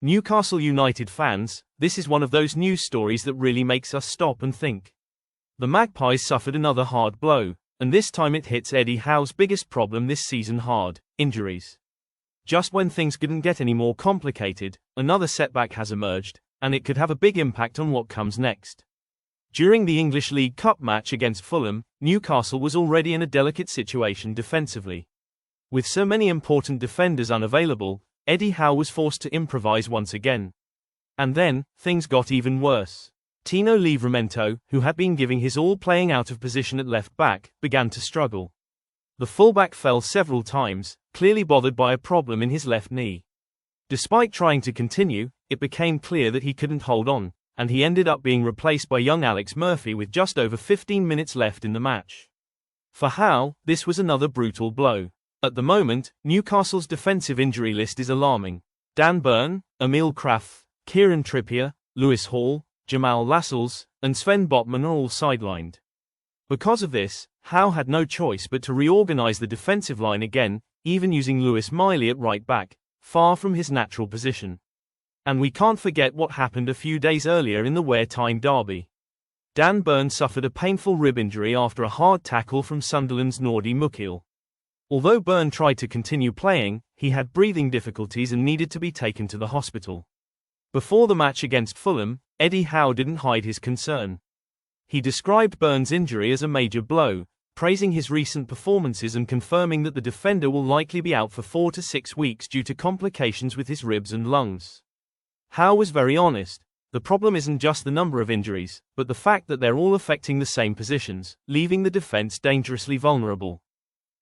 Newcastle United fans, this is one of those news stories that really makes us stop and think. The Magpies suffered another hard blow, and this time it hits Eddie Howe's biggest problem this season hard: injuries. Just when things couldn't get any more complicated, another setback has emerged, and it could have a big impact on what comes next. During the English League Cup match against Fulham, Newcastle was already in a delicate situation defensively. With so many important defenders unavailable, Eddie Howe was forced to improvise once again. And then, things got even worse. Tino Livramento, who had been giving his all playing out of position at left back, began to struggle. The fullback fell several times, clearly bothered by a problem in his left knee. Despite trying to continue, it became clear that he couldn't hold on, and he ended up being replaced by young Alex Murphy with just over 15 minutes left in the match. For Howe, this was another brutal blow. At the moment, Newcastle's defensive injury list is alarming. Dan Burn, Emil Krafth, Kieran Trippier, Lewis Hall, Jamal Lascelles, and Sven Botman are all sidelined. Because of this, Howe had no choice but to reorganize the defensive line again, even using Lewis Miley at right back, far from his natural position. And we can't forget what happened a few days earlier in the Ware Tyne derby. Dan Burn suffered a painful rib injury after a hard tackle from Sunderland's Nordi Mukil. Although Burn tried to continue playing, he had breathing difficulties and needed to be taken to the hospital. Before the match against Fulham, Eddie Howe didn't hide his concern. He described Burn's injury as a major blow, praising his recent performances and confirming that the defender will likely be out for 4 to 6 weeks due to complications with his ribs and lungs. Howe was very honest. The problem isn't just the number of injuries, but the fact that they're all affecting the same positions, leaving the defense dangerously vulnerable.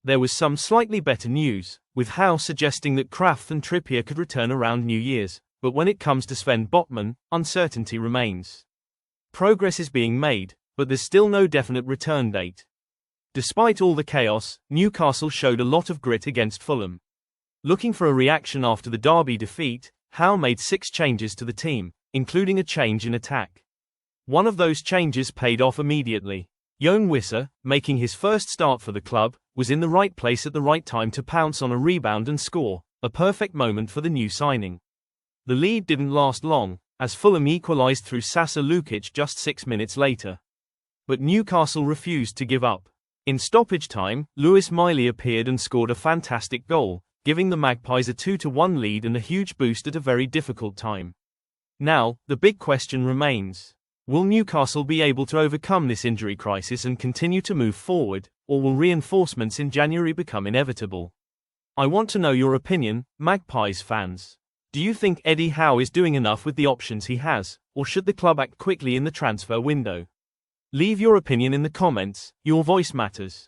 There was some slightly better news, with Howe suggesting that Krafth and Trippier could return around New Year's, but when it comes to Sven Botman, uncertainty remains. Progress is being made, but there's still no definite return date. Despite all the chaos, Newcastle showed a lot of grit against Fulham. Looking for a reaction after the derby defeat, Howe made 6 changes to the team, including a change in attack. One of those changes paid off immediately. Yoan Wissa, making his first start for the club, was in the right place at the right time to pounce on a rebound and score, a perfect moment for the new signing. The lead didn't last long, as Fulham equalised through Sasa Lukic just 6 minutes later. But Newcastle refused to give up. In stoppage time, Lewis Miley appeared and scored a fantastic goal, giving the Magpies a 2-1 lead and a huge boost at a very difficult time. Now, the big question remains. Will Newcastle be able to overcome this injury crisis and continue to move forward, or will reinforcements in January become inevitable? I want to know your opinion, Magpies fans. Do you think Eddie Howe is doing enough with the options he has, or should the club act quickly in the transfer window? Leave your opinion in the comments, your voice matters.